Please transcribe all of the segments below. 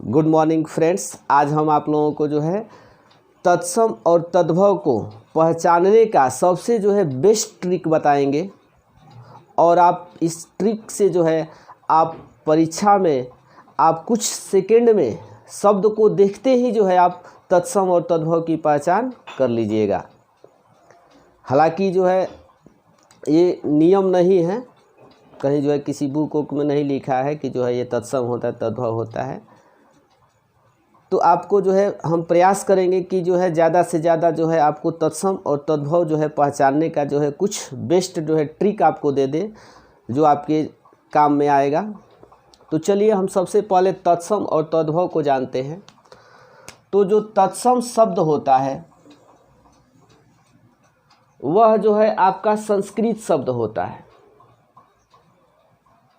Good morning friends. आज हम आप लोगों को जो है तत्सम और तद्भव को पहचानने का सबसे जो है बेस्ट ट्रिक बताएंगे और आप इस ट्रिक से जो है आप परीक्षा में आप कुछ सेकंड में शब्द को देखते ही जो है आप तत्सम और तद्भव की पहचान कर लीजिएगा। हालांकि जो है ये नियम नहीं है, कहीं जो है किसी बुक में नहीं लिखा है कि जो है ये तत्सम होता है तद्भव होता है। तो आपको जो है हम प्रयास करेंगे कि जो है ज़्यादा से ज़्यादा जो है आपको तत्सम और तद्भव जो है पहचानने का जो है कुछ बेस्ट जो है ट्रिक आपको दे दे जो आपके काम में आएगा। तो चलिए हम सबसे पहले तत्सम और तद्भव को जानते हैं। तो जो तत्सम शब्द होता है वह जो है आपका संस्कृत शब्द होता है,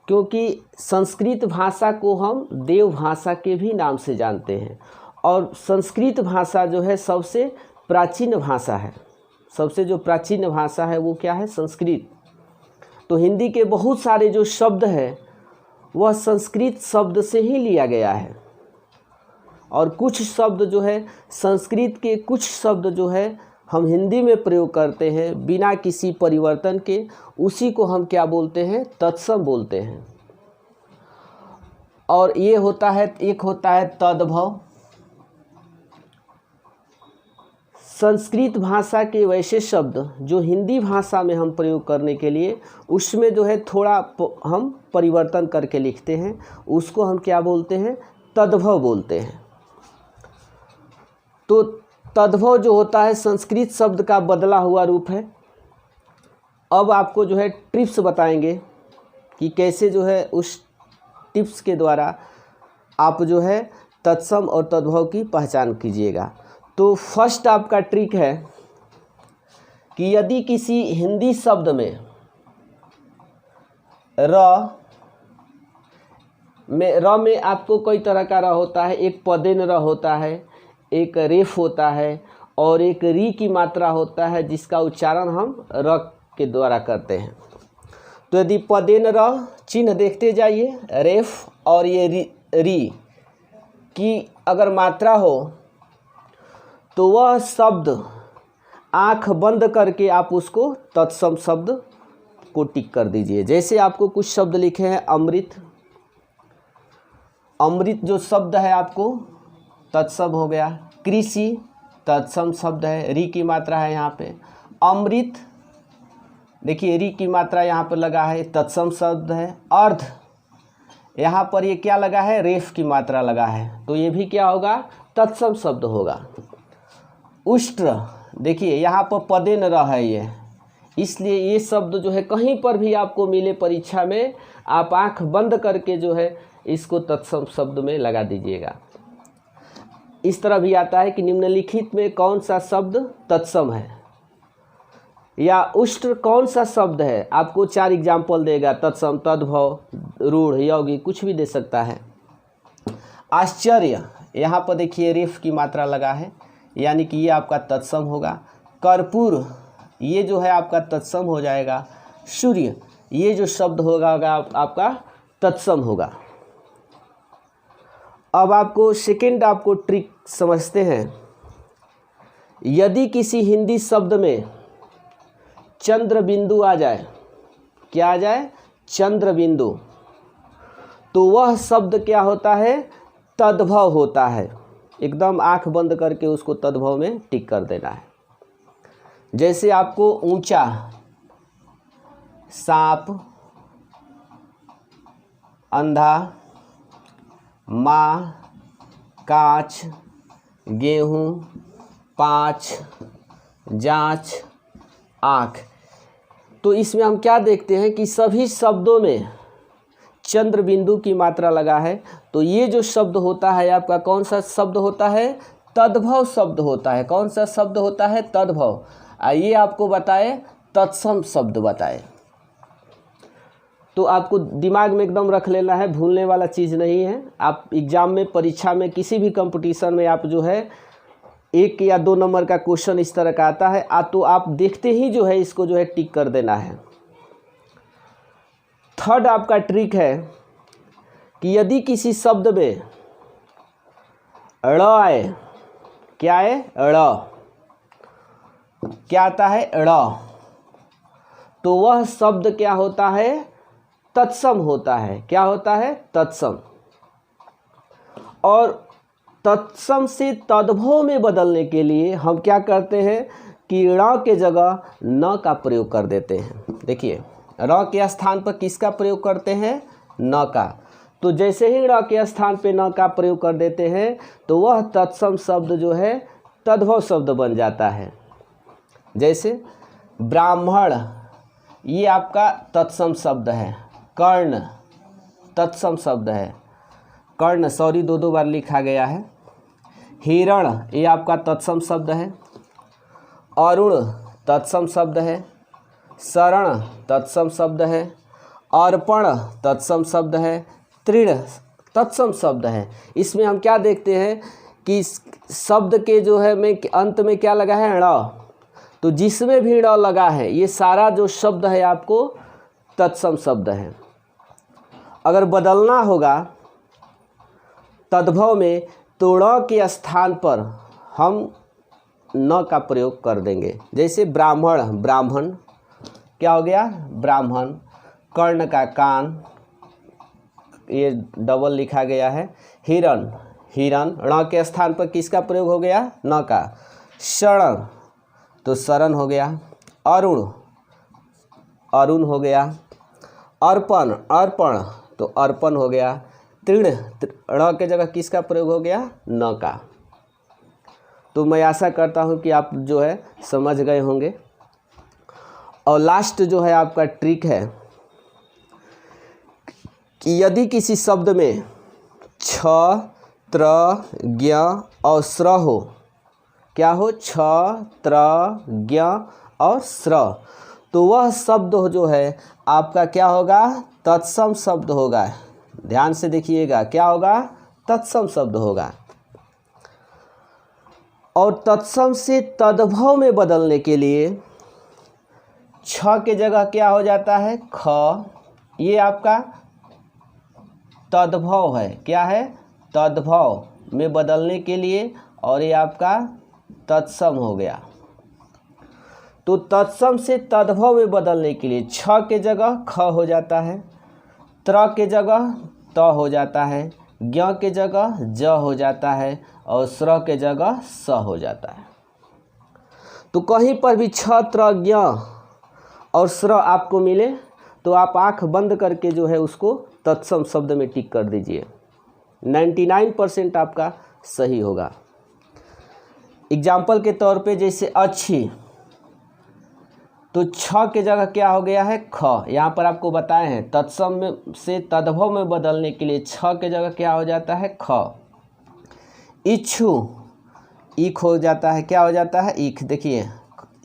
क्योंकि संस्कृत भाषा को हम देव भाषा के भी नाम से जानते हैं और संस्कृत भाषा जो है सबसे प्राचीन भाषा है। सबसे जो प्राचीन भाषा है वो क्या है? संस्कृत। तो हिंदी के बहुत सारे जो शब्द हैं वह संस्कृत शब्द से ही लिया गया है और कुछ शब्द जो है संस्कृत के कुछ शब्द जो है हम हिंदी में प्रयोग करते हैं बिना किसी परिवर्तन के, उसी को हम क्या बोलते हैं? तत्सम बोलते हैं। और ये होता है, एक होता है तद्भव। संस्कृत भाषा के वैसे शब्द जो हिंदी भाषा में हम प्रयोग करने के लिए उसमें जो है थोड़ा हम परिवर्तन करके लिखते हैं, उसको हम क्या बोलते हैं? तद्भव बोलते हैं। तो तद्भव जो होता है संस्कृत शब्द का बदला हुआ रूप है। अब आपको जो है टिप्स बताएंगे कि कैसे जो है उस टिप्स के द्वारा आप जो है तत्सम और तद्भव की पहचान कीजिएगा। तो फर्स्ट आपका ट्रिक है कि यदि किसी हिंदी शब्द में र में आपको कई तरह का र होता है। एक पदेन र होता है, एक रेफ होता है और एक री की मात्रा होता है जिसका उच्चारण हम र के द्वारा करते हैं। तो यदि पदेन र चिन्ह देखते जाइए, रेफ और ये री की अगर मात्रा हो तो वह शब्द आँख बंद करके आप उसको तत्सम शब्द को टिक कर दीजिए। जैसे आपको कुछ शब्द लिखे हैं अमृत। अमृत जो शब्द है आपको तत्सम हो गया। कृषि तत्सम शब्द है, री की मात्रा है यहाँ पे। अमृत देखिए री की मात्रा यहाँ पर लगा है, तत्सम शब्द है। अर्ध यहाँ पर ये क्या लगा है? रेफ की मात्रा लगा है, तो ये भी क्या होगा? तत्सम शब्द होगा। उष्ट्र देखिए यहाँ पर पदेन र है ये, इसलिए ये शब्द जो है कहीं पर भी आपको मिले परीक्षा में आप आँख बंद करके जो है इसको तत्सम शब्द में लगा दीजिएगा। इस तरह भी आता है कि निम्नलिखित में कौन सा शब्द तत्सम है या उष्ट्र कौन सा शब्द है। आपको 4 एग्जाम्पल देगा, तत्सम, तद्भव, रूढ़, यौगिक, कुछ भी दे सकता है। आश्चर्य यहाँ पर देखिए रेफ की मात्रा लगा है, यानी कि ये आपका तत्सम होगा। कर्पूर ये जो है आपका तत्सम हो जाएगा। सूर्य ये जो शब्द होगा आपका तत्सम होगा। अब आपको सेकंड आपको ट्रिक समझते हैं। यदि किसी हिंदी शब्द में चंद्र बिंदु आ जाए, क्या आ जाए? चंद्र बिंदु, तो वह शब्द क्या होता है? तद्भव होता है। एकदम आंख बंद करके उसको तद्भव में टिक कर देना है। जैसे आपको ऊंचा, सांप, अंधा, माँ, कांच, गेहूँ, पाँच, जांच, आँख। तो इसमें हम क्या देखते हैं कि सभी शब्दों में चंद्र बिंदु की मात्रा लगा है। तो ये जो शब्द होता है आपका कौन सा शब्द होता है? तद्भव शब्द होता है। कौन सा शब्द होता है? तद्भव। आइए आपको बताए तत्सम शब्द बताए। तो आपको दिमाग में एकदम रख लेना है, भूलने वाला चीज़ नहीं है। आप एग्ज़ाम में, परीक्षा में, किसी भी कंपटीशन में आप जो है 1 या 2 नंबर का क्वेश्चन इस तरह का आता है तो आप देखते ही जो है इसको जो है टिक कर देना है। थर्ड आपका ट्रिक है कि यदि किसी शब्द में ड़ आए, क्या है ड़, क्या आता है ड़, तो वह शब्द क्या होता है तत्सम होता है। क्या होता है तत्सम। और तत्सम से तद्भव में बदलने के लिए हम क्या करते हैं कि ण के जगह न का प्रयोग कर देते हैं। देखिए र के स्थान पर किसका प्रयोग करते हैं न का। तो जैसे ही ण के स्थान पे न का प्रयोग कर देते हैं तो वह तत्सम शब्द जो है तद्भव शब्द बन जाता है। जैसे ब्राह्मण, ये आपका तत्सम शब्द है। कर्ण तत्सम शब्द है। कर्ण सॉरी दो बार लिखा गया है। हिरण ये आपका तत्सम शब्द है। अरुण तत्सम शब्द है। शरण तत्सम शब्द है। अर्पण तत्सम शब्द है। तृण तत्सम शब्द है। इसमें हम क्या देखते हैं कि शब्द के जो है में अंत में क्या लगा है ण, तो जिसमें भी ण लगा है ये सारा जो शब्द है आपको तत्सम शब्द है। अगर बदलना होगा तद्भव में तो ण के स्थान पर हम न का प्रयोग कर देंगे। जैसे ब्राह्मण, ब्राह्मण क्या हो गया ब्राह्मण। कर्ण का कान, ये डबल लिखा गया है। हिरण, हिरण ण के स्थान पर किसका प्रयोग हो गया न का। शरण तो शरण हो गया। अरुण, अरुण हो गया। अर्पण, अर्पण तो अर्पण हो गया। तृण ण के जगह किसका प्रयोग हो गया न का। तो मैं आशा करता हूँ कि आप जो है समझ गए होंगे। और लास्ट जो है आपका ट्रिक है कि यदि किसी शब्द में छ, त्र, ज्ञ और स्र हो, क्या हो छ, त्र, ज्ञ और स्र, तो वह शब्द जो है आपका क्या होगा तत्सम शब्द होगा। ध्यान से देखिएगा क्या होगा तत्सम शब्द होगा। और तत्सम से तद्भव में बदलने के लिए छ के जगह क्या हो जाता है ख, ये आपका तद्भव है। क्या है तद्भव में बदलने के लिए, और ये आपका तत्सम हो गया। तो तत्सम से तद्भव में बदलने के लिए छ के जगह ख हो जाता है, त्र के जगह त हो जाता है, ज्ञ के जगह ज हो जाता है और स्र के जगह स हो जाता है। तो कहीं पर भी छ, त्र, ज्ञ और स्र आपको मिले तो आप आंख बंद करके जो है उसको तत्सम शब्द में टिक कर दीजिए। 99% आपका सही होगा। एग्जाम्पल के तौर पे जैसे अच्छी, तो छ के जगह क्या हो गया है ख। यहाँ पर आपको बताए हैं तत्सम में से तद्भव में बदलने के लिए छ के जगह क्या हो जाता है ख। इच्छु, ईख हो जाता है, क्या हो जाता है ईख। देखिए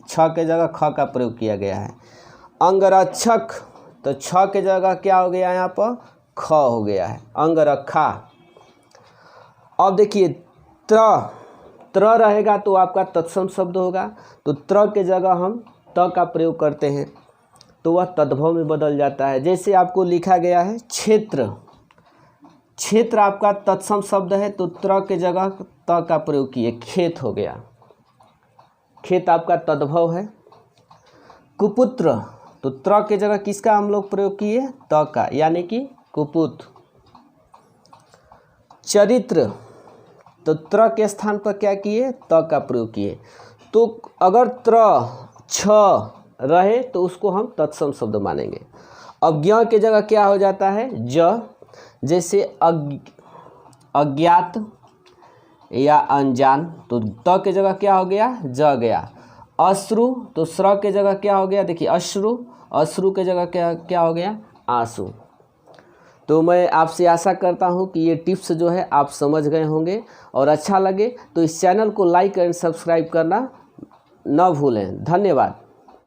छ के जगह ख का प्रयोग किया गया है। अंगरक्षक, तो छ के जगह क्या हो गया यहाँ पर ख हो गया है अंगरखा। अब देखिए त्र रहेगा तो आपका तत्सम शब्द होगा, तो त्र के जगह हम त का प्रयोग करते हैं तो वह तद्भव में बदल जाता है। जैसे आपको लिखा गया है क्षेत्र, क्षेत्र आपका तत्सम शब्द है तो त्र के जगह त का प्रयोग किए खेत हो गया। खेत आपका तद्भव है। कुपुत्र, तो त्र के जगह किसका हम लोग प्रयोग किए त का, यानी कि कुपुत। चरित्र, तो त्र के स्थान पर क्या किए त का प्रयोग किए। तो अगर त्र छ रहे तो उसको हम तत्सम शब्द मानेंगे। अब ज्ञ के जगह क्या हो जाता है ज, जैसे अज्ञात या अनजान, तो त के जगह क्या हो गया ज गया। अश्रु, तो स्र के जगह क्या हो गया देखिए अश्रु, अश्रु के जगह क्या हो गया आंसू। तो मैं आपसे आशा करता हूं कि ये टिप्स जो है आप समझ गए होंगे, और अच्छा लगे तो इस चैनल को लाइक एंड सब्सक्राइब करना न भूलें। धन्यवाद।